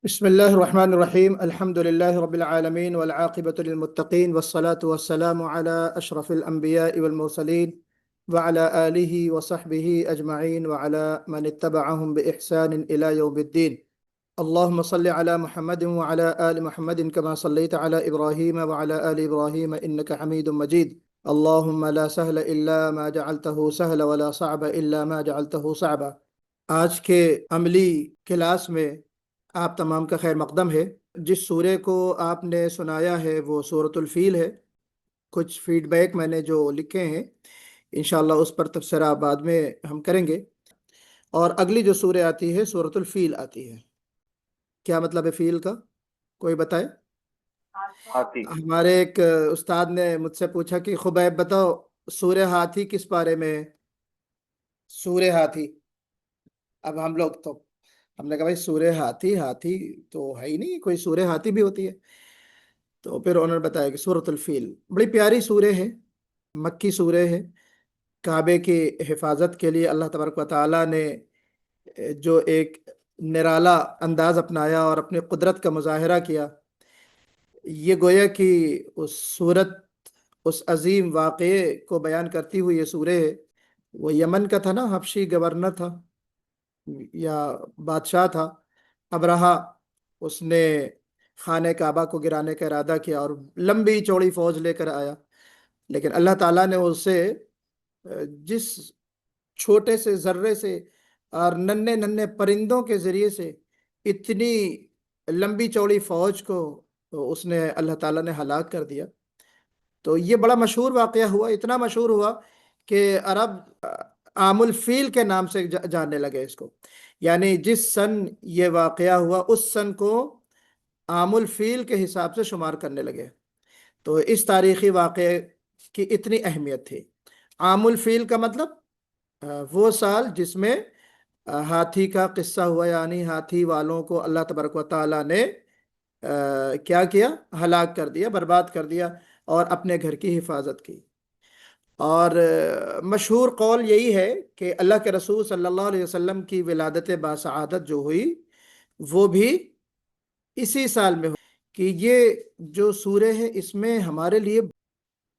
بسم الله الرحمن الرحيم الحمد لله رب العالمين والعاقبة للمتقين والصلاة والسلام على أشرف الأنبياء والمرسلين وعلى آله وصحبه أجمعين وعلى من اتبعهم بإحسان إلى يوم الدين. اللهم صل على محمد وعلى آل محمد كما صليت على إبراهيم وعلى آل إبراهيم إنك حميد مجيد. اللهم لا سهل إلا ما جعلته سهلا ولا صعب إلا ما جعلته صعبا. آج کے عملی کلاس میں آپ تمام کا خیر مقدم ہے۔ جس سورے کو آپ نے سنایا ہے وہ سورۃ الفیل ہے۔ کچھ فیڈ بیک میں نے جو لکھے ہیں انشاءاللہ اس پر تبصرہ بعد میں ہم کریں گے۔ اور اگلی جو سورہ آتی ہے سورۃ الفیل آتی ہے۔ کیا مطلب ہے فیل کا؟ کوئی بتائے؟ ہاتھی۔ ہمارے ایک استاد نے مجھ سے پوچھا کہ خبیب بتاؤ سورہ ہاتھی کس پارے میں ہے؟ سورہ ہاتھی۔ اب ہم نے کہا بھائی سورہ ہاتھی تو ہے ہی نہیں، کوئی سورہ ہاتھی بھی ہوتی ہے؟ تو پھر انہوں نے بتایا کہ سورۃ الفیل بڑی پیاری سورہ ہے، مکی سورہ ہے۔ کعبے کی حفاظت کے لیے اللہ تبارک و تعالیٰ نے جو ایک نرالا انداز اپنایا اور اپنی قدرت کا مظاہرہ کیا، یہ گویا کہ اس صورت، اس عظیم واقعے کو بیان کرتی ہوئی یہ سورہ ہے۔ وہ یمن کا تھا نا، حبشی گورنر تھا یا بادشاہ تھا ابرہہ، اس نے خانہ کعبہ کو گرانے کا ارادہ کیا اور لمبی چوڑی فوج لے کر آیا، لیکن اللہ تعالیٰ نے اسے جس چھوٹے سے ذرے سے اور ننھے پرندوں کے ذریعے سے اتنی لمبی چوڑی فوج کو اس نے اللہ تعالیٰ نے ہلاک کر دیا۔ تو یہ بڑا مشہور واقعہ ہوا، اتنا مشہور ہوا کہ عرب عام الفیل کے نام سے جاننے لگے اس کو، یعنی جس سن یہ واقعہ ہوا اس سن کو عام الفیل کے حساب سے شمار کرنے لگے۔ تو اس تاریخی واقعے کی اتنی اہمیت تھی۔ عام الفیل کا مطلب وہ سال جس میں ہاتھی کا قصہ ہوا، یعنی ہاتھی والوں کو اللہ تبارک و تعالیٰ نے کیا کیا؟ ہلاک کر دیا، برباد کر دیا اور اپنے گھر کی حفاظت کی۔ اور مشہور قول یہی ہے کہ اللہ کے رسول صلی اللہ علیہ وسلم کی ولادت باسعادت جو ہوئی وہ بھی اسی سال میں ہوئی۔ کہ یہ جو سورہ ہے اس میں ہمارے لیے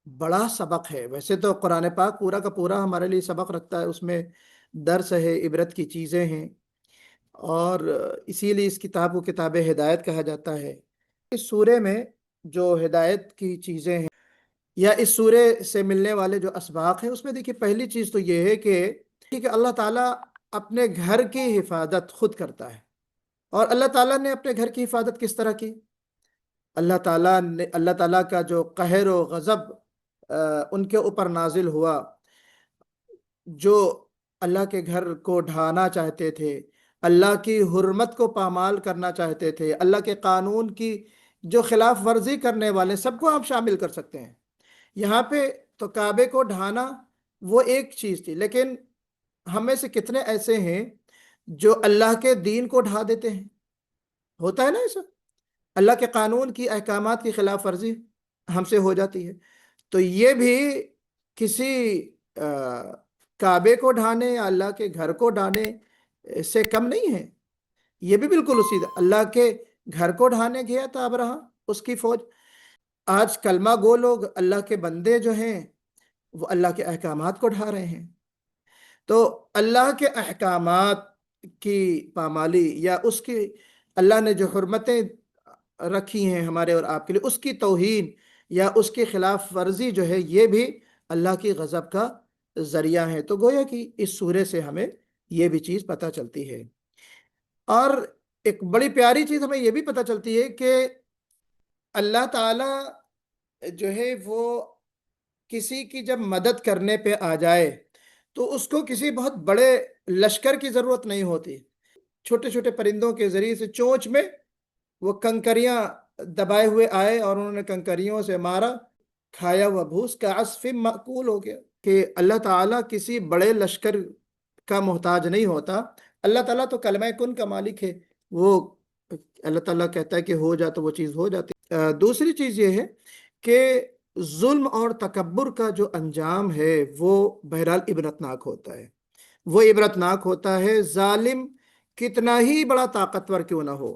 بڑا سبق ہے۔ ویسے تو قرآن پاک پورا کا پورا ہمارے لیے سبق رکھتا ہے، اس میں درس ہے، عبرت کی چیزیں ہیں، اور اسی لیے اس کتاب کو کتاب ہدایت کہا جاتا ہے۔ اس سورہ میں جو ہدایت کی چیزیں ہیں یا اس سورہ سے ملنے والے جو اسباق ہیں، اس میں دیکھیے پہلی چیز تو یہ ہے کہ اللہ تعالیٰ اپنے گھر کی حفاظت خود کرتا ہے۔ اور اللہ تعالیٰ نے اپنے گھر کی حفاظت کس طرح کی؟ اللہ تعالیٰ کا جو قہر و غضب ان کے اوپر نازل ہوا، جو اللہ کے گھر کو ڈھانا چاہتے تھے، اللہ کی حرمت کو پامال کرنا چاہتے تھے، اللہ کے قانون کی جو خلاف ورزی کرنے والے، سب کو آپ شامل کر سکتے ہیں یہاں پہ۔ تو کعبے کو ڈھانا وہ ایک چیز تھی، لیکن ہم میں سے کتنے ایسے ہیں جو اللہ کے دین کو ڈھا دیتے ہیں؟ ہوتا ہے نا ایسا، اللہ کے قانون کی احکامات کی خلاف ورزی ہم سے ہو جاتی ہے۔ تو یہ بھی کسی کعبے کو ڈھانے یا اللہ کے گھر کو ڈھانے سے کم نہیں ہے۔ یہ بھی بالکل اسی اللہ کے گھر کو ڈھانے گیا تھا ابرہہ، اس کی فوج۔ آج کلمہ گو لوگ، اللہ کے بندے جو ہیں، وہ اللہ کے احکامات کو ڈھا رہے ہیں۔ تو اللہ کے احکامات کی پامالی یا اس کی اللہ نے جو حرمتیں رکھی ہیں ہمارے اور آپ کے لیے، اس کی توہین یا اس کی خلاف ورزی جو ہے، یہ بھی اللہ کی غضب کا ذریعہ ہے۔ تو گویا کہ اس سورے سے ہمیں یہ بھی چیز پتہ چلتی ہے۔ اور ایک بڑی پیاری چیز ہمیں یہ بھی پتہ چلتی ہے کہ اللہ تعالیٰ جو ہے وہ کسی کی جب مدد کرنے پہ آ جائے تو اس کو کسی بہت بڑے لشکر کی ضرورت نہیں ہوتی۔ چھوٹے چھوٹے پرندوں کے ذریعے سے چونچ میں وہ کنکریاں دبائے ہوئے آئے اور انہوں نے کنکریوں سے مارا، کھایا ہوا بھوس کا عصف مأکول ہو گیا۔ کہ اللہ تعالیٰ کسی بڑے لشکر کا محتاج نہیں ہوتا۔ اللہ تعالیٰ تو کلمہ کن کا مالک ہے، وہ اللہ تعالیٰ کہتا ہے کہ ہو جا تو وہ چیز ہو جاتی۔ دوسری چیز یہ ہے کہ ظلم اور تکبر کا جو انجام ہے وہ بہرحال عبرتناک ہوتا ہے، وہ عبرتناک ہوتا ہے، ظالم کتنا ہی بڑا طاقتور کیوں نہ ہو۔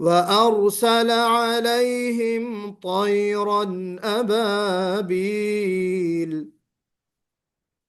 وأرسل عليهم طيرا أبابيل।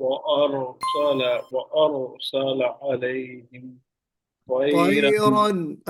وأرسل عليهم طيرا طيرا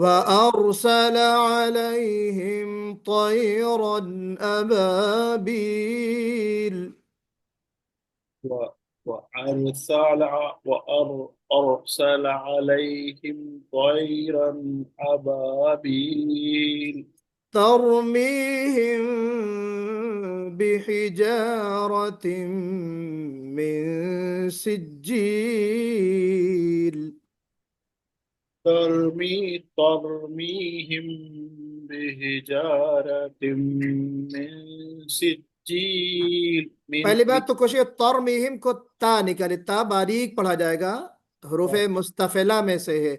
وأرسل عليهم طيرا أبابيل. و- وأرسل عليهم طيرا أبابيل ترميهم بحجارة من سجيل. ترميهم بحجارة من سجيل پہلی بات تو کوشش ترمیہم کو تا نکلے، تا باریک پڑھا جائے گا، حروف مستفلہ میں سے ہے.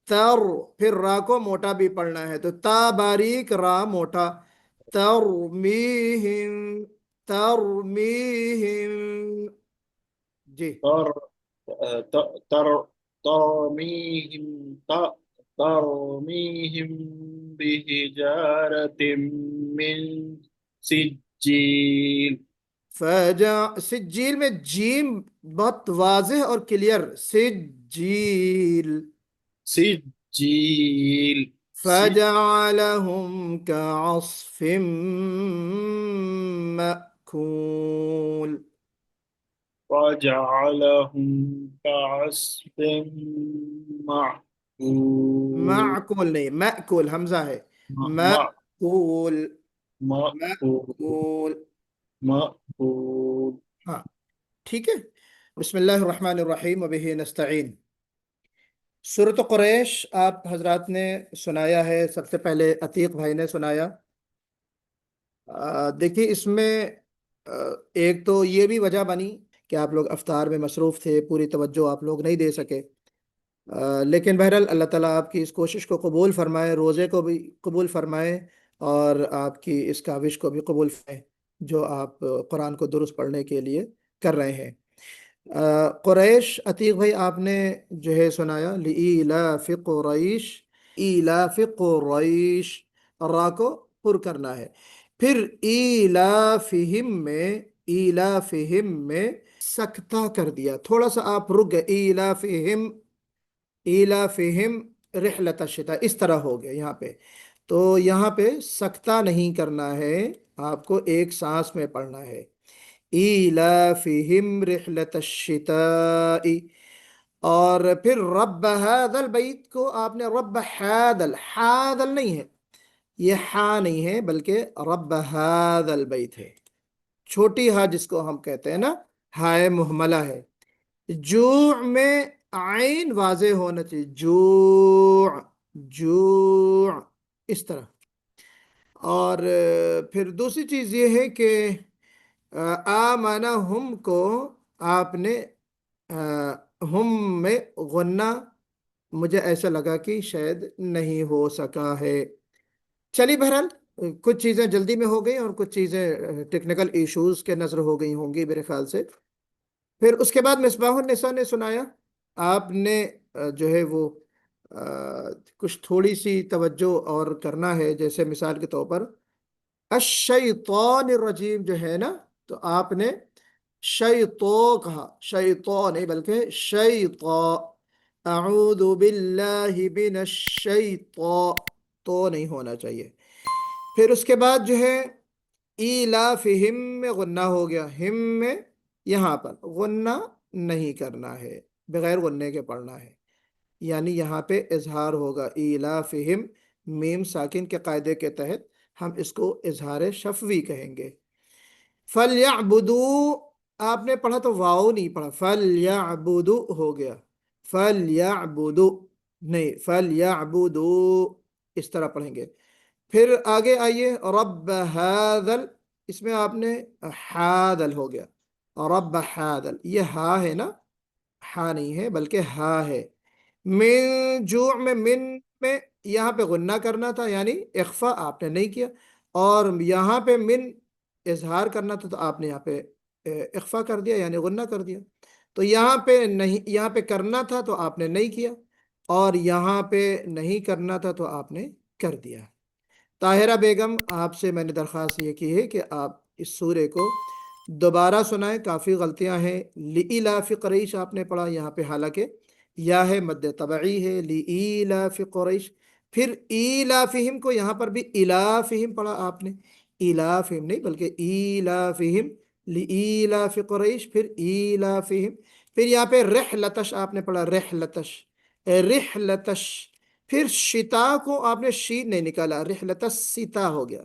تر، پھر را کو موٹا بھی پڑھنا ہے، تو تا باریک را موٹا. ترمیہم، ترمیہم. جی. تر تر ترميهم ترميهم بحجارة من سجيل سجیل میں جیم بہت واضح اور کلیئر، سجیل. سجيل فجعلهم كعصف مأكول. وجعلهم كعصف معقول معقول نہیں، مأکول حمزہ ہے. مع- مأکول، مأكول مأکول. مأكول ہاں ٹھیک ہے. بسم اللہ الرحمن الرحیم وبہ نستعین. سورۃ قریش آپ حضرات نے سنایا ہے، سب سے پہلے عتیق بھائی نے سنایا. دیکھیے اس میں ایک تو یہ بھی وجہ بنی کہ آپ لوگ افطار میں مصروف تھے، پوری توجہ آپ لوگ نہیں دے سکے. لیکن بہرحال اللہ تعالیٰ آپ کی اس کوشش کو قبول فرمائے، روزے کو بھی قبول فرمائے، اور آپ کی اس کاوش کو بھی قبول فرمائے جو آپ قرآن کو درست پڑھنے کے لیے کر رہے ہیں. قریش، عتیق بھائی آپ نے جو ہے سنایا لإیلاف قریش، ایلاف قریش، را کو پر کرنا ہے. پھر ایلافہم میں سکتہ کر دیا، تھوڑا سا آپ رک گئے. ایلافہم رحلت الشتاء اس طرح ہو گیا یہاں پہ. تو یہاں پہ سکتہ نہیں کرنا ہے، آپ کو ایک سانس میں پڑھنا ہے. ایلافہم رحلت الشتاء. اور پھر رب هذا البیت کو آپ نے رب حادل نہیں ہے، یہ ہا نہیں ہے بلکہ رب هذا البیت ہے. چھوٹی ہا جس کو ہم کہتے ہیں نا، ہائے محملہ ہے. جوع میں عین واضح ہونا چاہیے، جوع، جوع اس طرح. اور پھر دوسری چیز یہ ہے کہ آمنہم کو آپ نے ہم میں غنہ مجھے ایسا لگا کہ شاید نہیں ہو سکا ہے. چلیے بہرحال کچھ چیزیں جلدی میں ہو گئی اور کچھ چیزیں ٹیکنیکل ایشوز کے نظر ہو گئی ہوں گی میرے خیال سے. پھر اس کے بعد مصباح النساء نے سنایا. آپ نے جو ہے وہ کچھ تھوڑی سی توجہ اور کرنا ہے، جیسے مثال کے طور پر الشیطان الرجیم جو ہے نا، تو آپ نے شیطو کہا، شیطو نہیں بلکہ شیطو. اعوذ باللہ من الشیطو، تو نہیں ہونا چاہیے. پھر اس کے بعد جو ہے ایلافہم میں غنہ ہو گیا، ہم میں یہاں پر غنہ نہیں کرنا ہے، بغیر غنے کے پڑھنا ہے. یعنی یہاں پہ اظہار ہوگا ایلافہم، میم ساکن کے قاعدے کے تحت ہم اس کو اظہار شفوی کہیں گے. فَلْيَعْبُدُوا آپ نے پڑھا تو واو نہیں پڑھا، فَلْيَعْبُدُوا ہو گیا، فَلْيَعْبُدُوا نہیں، فَلْيَعْبُدُوا اس طرح پڑھیں گے. پھر آگے آئیے رب ہادل، اس میں آپ نے حادل ہو گیا، رب حادل، یہ ہا ہے نا، ہا نہیں ہے بلکہ ہا ہے. من جوع میں، من میں یہاں پہ غنہ کرنا تھا، یعنی اخفا آپ نے نہیں کیا. اور یہاں پہ من اظہار کرنا تھا تو آپ نے یہاں پہ اخفا کر دیا، یعنی غنہ کر دیا. تو یہاں پہ نہیں، یہاں پہ کرنا تھا تو آپ نے نہیں کیا، اور یہاں پہ نہیں کرنا تھا تو آپ نے کر دیا. طاہرہ بیگم آپ سے میں نے درخواست یہ کی ہے کہ آپ اس سورے کو دوبارہ سنائیں، کافی غلطیاں ہیں. لإلاف قریش آپ نے پڑھا، یہاں پہ حالانکہ یا ہے مد طبعی ہے، لإلاف قریش. پھر ایلافہم کو یہاں پر بھی الافہم پڑھا آپ نے، الافہم نہیں بلکہ ایلافہم لإیلاف قریش، پھر ایلافہم، پھر یہاں پہ رحلتش آپ نے پڑھا، رحلتش رحلتش، پھر شتا کو آپ نے شین نہیں نکالا، رحلتش ستا ہو گیا،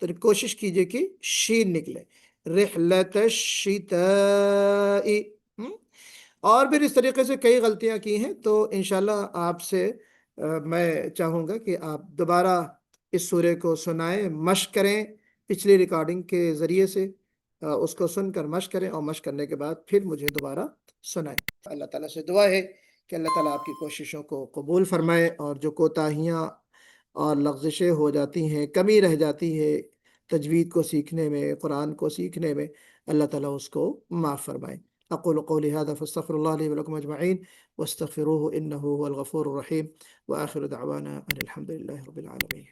تو کوشش کیجئے کہ شین نکلے، رحلت الشتاء۔ اور پھر اس طریقے سے کئی غلطیاں کی ہیں، تو انشاءاللہ آپ سے میں چاہوں گا کہ آپ دوبارہ اس سورے کو سنائیں، مشق کریں، پچھلی ریکارڈنگ کے ذریعے سے اس کو سن کر مشق کریں، اور مشق کرنے کے بعد پھر مجھے دوبارہ سنائیں۔ اللہ تعالیٰ سے دعا ہے کہ اللہ تعالیٰ آپ کی کوششوں کو قبول فرمائے، اور جو کوتاہیاں اور لغزشیں ہو جاتی ہیں، کمی رہ جاتی ہے تجوید کو سیکھنے میں، قرآن کو سیکھنے میں، اللہ تعالیٰ اس کو معاف فرمائے۔ اقول قولی هذا فاستغفر الله لي ولكم اجمعين واستغفروه انه هو الغفور الرحيم، واخر دعوانا ان الحمد لله رب العالمين۔